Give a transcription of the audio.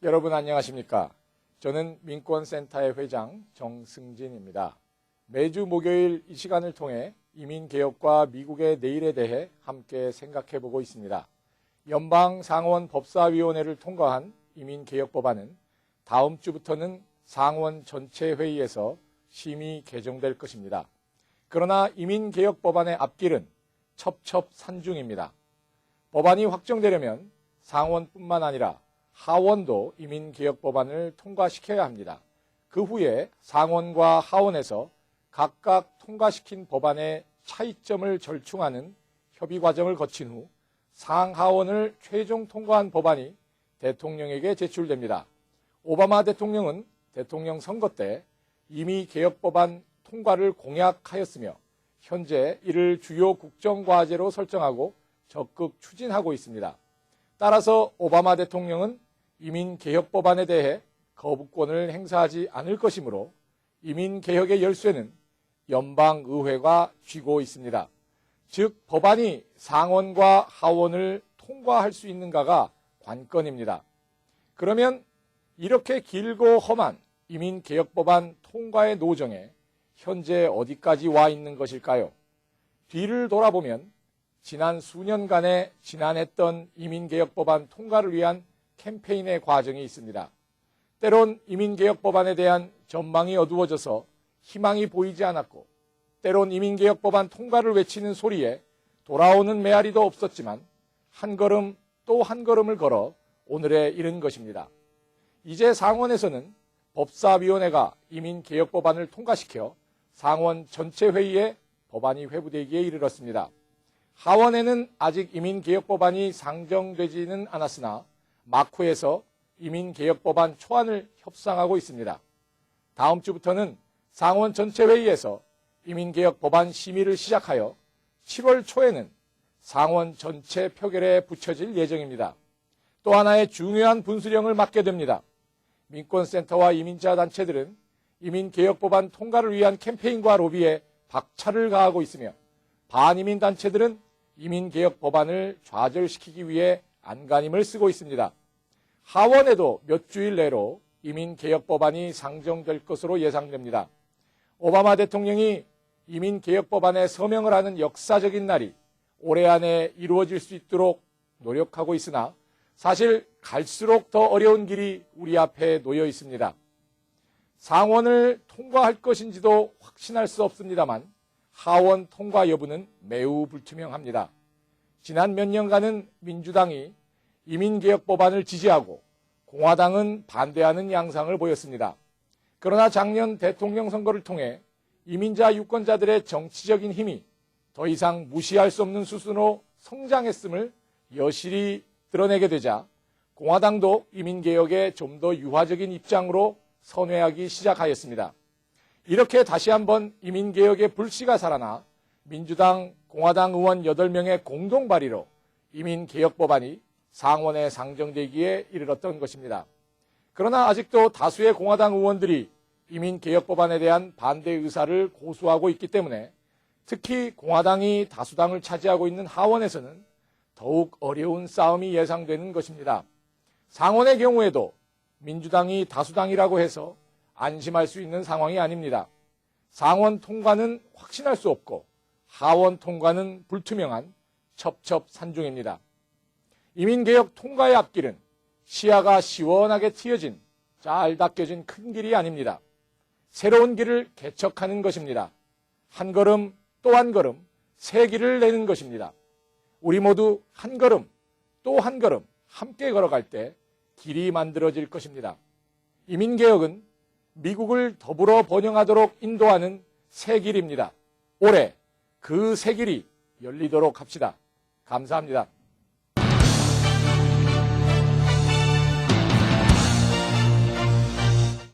여러분 안녕하십니까? 저는 민권센터의 회장 정승진입니다. 매주 목요일 이 시간을 통해 이민개혁과 미국의 내일에 대해 함께 생각해보고 있습니다. 연방상원 법사위원회를 통과한 이민개혁법안은 다음 주부터는 상원 전체 회의에서 심의 개정될 것입니다. 그러나 이민개혁법안의 앞길은 첩첩산중입니다. 법안이 확정되려면 상원뿐만 아니라 하원도 이민개혁법안을 통과시켜야 합니다. 그 후에 상원과 하원에서 각각 통과시킨 법안의 차이점을 절충하는 협의 과정을 거친 후 상하원을 최종 통과한 법안이 대통령에게 제출됩니다. 오바마 대통령은 대통령 선거 때 이미 개혁법안 통과를 공약하였으며 현재 이를 주요 국정과제로 설정하고 적극 추진하고 있습니다. 따라서 오바마 대통령은 이민개혁법안에 대해 거부권을 행사하지 않을 것이므로 이민개혁의 열쇠는 연방의회가 쥐고 있습니다. 즉 법안이 상원과 하원을 통과할 수 있는가가 관건입니다. 그러면 이렇게 길고 험한 이민개혁법안 통과의 노정에 현재 어디까지 와 있는 것일까요? 뒤를 돌아보면 지난 수년간의 지난했던 이민개혁법안 통과를 위한 캠페인의 과정이 있습니다. 때론 이민개혁법안에 대한 전망이 어두워져서 희망이 보이지 않았고 때론 이민개혁법안 통과를 외치는 소리에 돌아오는 메아리도 없었지만 한 걸음 또 한 걸음을 걸어 오늘에 이른 것입니다. 이제 상원에서는 법사위원회가 이민개혁법안을 통과시켜 상원 전체 회의에 법안이 회부되기에 이르렀습니다. 하원에는 아직 이민개혁법안이 상정되지는 않았으나 마쿠에서 이민개혁법안 초안을 협상하고 있습니다. 다음 주부터는 상원 전체 회의에서 이민개혁법안 심의를 시작하여 7월 초에는 상원 전체 표결에 붙여질 예정입니다. 또 하나의 중요한 분수령을 맡게 됩니다. 민권센터와 이민자 단체들은 이민개혁법안 통과를 위한 캠페인과 로비에 박차를 가하고 있으며 반이민 단체들은 이민개혁법안을 좌절시키기 위해 안간힘을 쓰고 있습니다. 하원에도 몇 주일 내로 이민개혁법안이 상정될 것으로 예상됩니다. 오바마 대통령이 이민개혁법안에 서명을 하는 역사적인 날이 올해 안에 이루어질 수 있도록 노력하고 있으나 사실 갈수록 더 어려운 길이 우리 앞에 놓여 있습니다. 상원을 통과할 것인지도 확신할 수 없습니다만 하원 통과 여부는 매우 불투명합니다. 지난 몇 년간은 민주당이 이민개혁법안을 지지하고 공화당은 반대하는 양상을 보였습니다. 그러나 작년 대통령 선거를 통해 이민자 유권자들의 정치적인 힘이 더 이상 무시할 수 없는 수준으로 성장했음을 여실히 드러내게 되자 공화당도 이민개혁에 좀 더 유화적인 입장으로 선회하기 시작하였습니다. 이렇게 다시 한번 이민개혁의 불씨가 살아나 민주당, 공화당 의원 8명의 공동 발의로 이민개혁법안이 상원에 상정되기에 이르렀던 것입니다. 그러나 아직도 다수의 공화당 의원들이 이민개혁법안에 대한 반대 의사를 고수하고 있기 때문에 특히 공화당이 다수당을 차지하고 있는 하원에서는 더욱 어려운 싸움이 예상되는 것입니다. 상원의 경우에도 민주당이 다수당이라고 해서 안심할 수 있는 상황이 아닙니다. 상원 통과는 확신할 수 없고 하원 통과는 불투명한 첩첩산중입니다. 이민개혁 통과의 앞길은 시야가 시원하게 트여진 잘 닦여진 큰 길이 아닙니다. 새로운 길을 개척하는 것입니다. 한 걸음 또 한 걸음 새 길을 내는 것입니다. 우리 모두 한 걸음 또 한 걸음 함께 걸어갈 때 길이 만들어질 것입니다. 이민개혁은 미국을 더불어 번영하도록 인도하는 새 길입니다. 올해 그 새 길이 열리도록 합시다. 감사합니다.